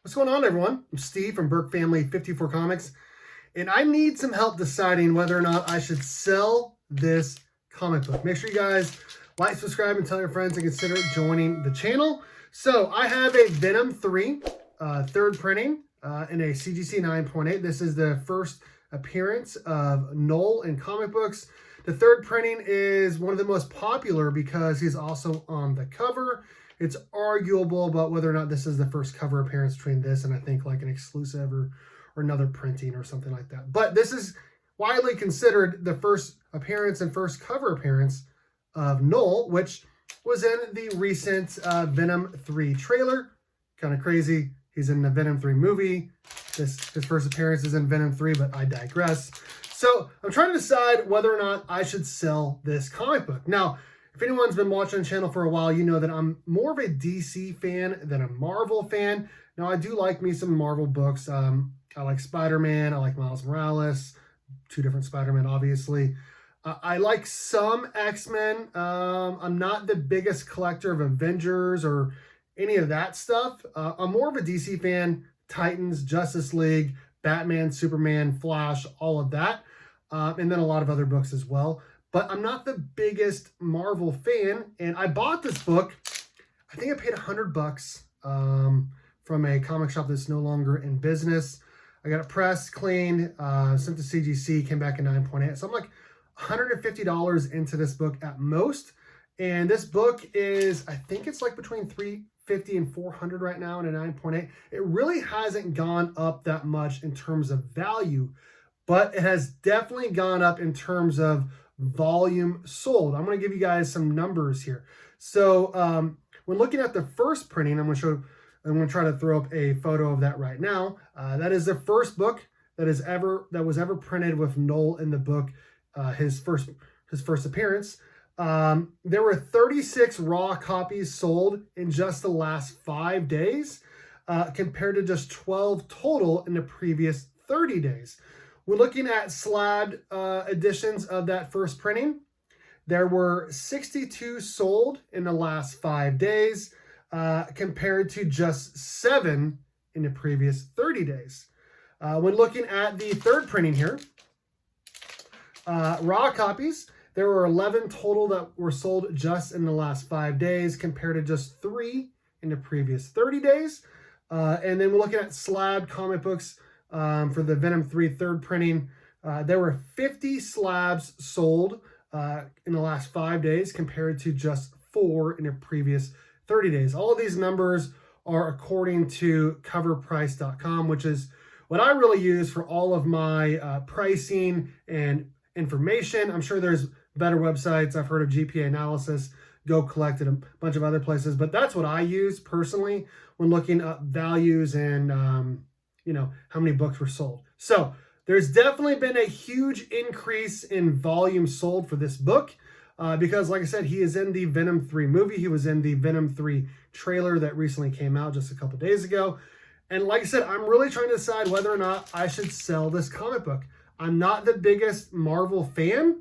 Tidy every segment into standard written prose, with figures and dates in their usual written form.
What's going on, everyone? I'm Steve from Burke Family 54 Comics, and I need some help deciding whether or not I should sell this comic book. Make sure you guys like, subscribe, and tell your friends to consider joining the channel. So I have a Venom 3 third printing in a CGC 9.8. This is the first appearance of Noel in comic books. The third printing is one of the most popular because he's also on the cover. It's arguable about whether or not this is the first cover appearance between this and I think like an exclusive or another printing or something like that. But this is widely considered the first appearance and first cover appearance of Noel, which was in the recent Venom 3 trailer. Kind of crazy. He's in the Venom 3 movie. His first appearance is in Venom 3, but I digress. So I'm trying to decide whether or not I should sell this comic book. Now, if anyone's been watching the channel for a while, you know that I'm more of a DC fan than a Marvel fan. Now, I do like me some Marvel books. I like Spider-Man. I like Miles Morales. Two different Spider-Man, obviously. I like some X-Men. I'm not the biggest collector of Avengers or any of that stuff. I'm more of a DC fan. Titans, Justice League, Batman, Superman, Flash, all of that. And then a lot of other books as well. But I'm not the biggest Marvel fan, and I bought this book. I think I paid $100 from a comic shop that's no longer in business. I got it pressed, cleaned, sent to CGC, came back in 9.8. So I'm like $150 into this book at most. And this book is, I think it's like between $350 and $400 right now in a 9.8. It really hasn't gone up that much in terms of value, but it has definitely gone up in terms of volume sold. I'm going to give you guys some numbers here. So when looking at the first printing, I'm going to try to throw up a photo of that right now. That is the first book that was ever printed with Noel in the book, his first appearance. There were 36 raw copies sold in just the last 5 days, compared to just 12 total in the previous 30 days. We're looking at slabbed editions of that first printing. There were 62 sold in the last 5 days, compared to just 7 in the previous 30 days. When looking at the third printing here, raw copies, there were 11 total that were sold just in the last 5 days, compared to just 3 in the previous 30 days. And then we're looking at slabbed comic books. For the Venom 3 third printing, there were 50 slabs sold in the last 5 days compared to just 4 in the previous 30 days. All of these numbers are according to coverprice.com, which is what I really use for all of my pricing and information. I'm sure there's better websites. I've heard of GPA Analysis, Go Collect, and a bunch of other places, but that's what I use personally when looking up values and how many books were sold. So there's definitely been a huge increase in volume sold for this book because, like I said, he is in the Venom 3 movie. He was in the Venom 3 trailer that recently came out just a couple days ago. And like I said, I'm really trying to decide whether or not I should sell this comic book. I'm not the biggest Marvel fan,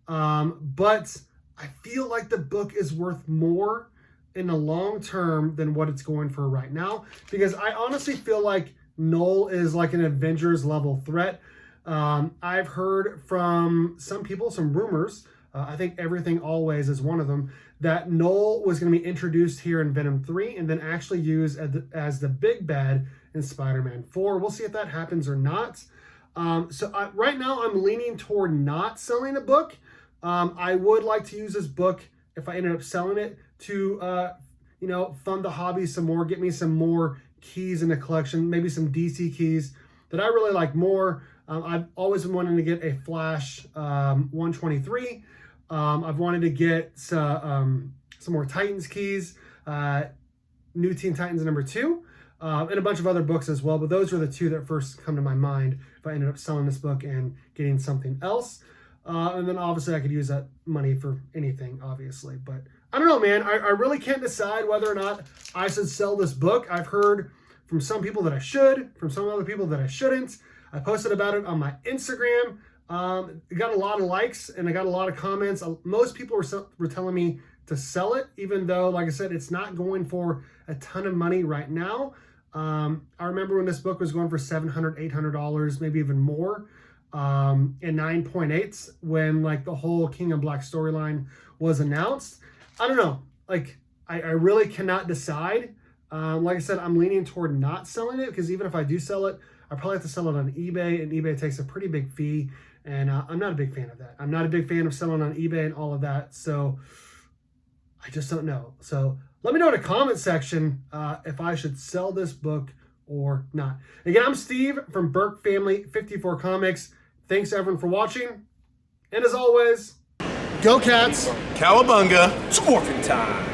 but I feel like the book is worth more in the long term than what it's going for right now, because I honestly feel like Noel is like an Avengers level threat. I've heard from some people, some rumors, I think Everything Always is one of them, that Noel was going to be introduced here in Venom 3 and then actually used as the big bad in Spider-Man 4. We'll see if that happens or not. Right now I'm leaning toward not selling a book. I would like to use this book, if I ended up selling it, to fund the hobby some more, get me some more keys in the collection, maybe some DC keys that I really like more. I've always been wanting to get a Flash 123. I've wanted to get some more Titans keys, New Teen Titans #2, and a bunch of other books as well. But those were the two that first come to my mind if I ended up selling this book and getting something else. And then obviously I could use that money for anything, obviously. But I don't know, man. I really can't decide whether or not I should sell this book. I've heard from some people that I should, from some other people that I shouldn't. I posted about it on my Instagram. It got a lot of likes and I got a lot of comments. Most people were telling me to sell it, even though, like I said, it's not going for a ton of money right now. I remember when this book was going for $700, $800, maybe even more, in 9.8s when like the whole King in Black storyline was announced. I don't know. Like, I really cannot decide. Like I said, I'm leaning toward not selling it because even if I do sell it, I probably have to sell it on eBay, and eBay takes a pretty big fee, and I'm not a big fan of that. I'm not a big fan of selling on eBay and all of that, so I just don't know. So let me know in the comment section if I should sell this book or not. Again, I'm Steve from Burke Family 54 Comics. Thanks everyone for watching, and as always, go Cats! Cowabunga! It's morphin' time!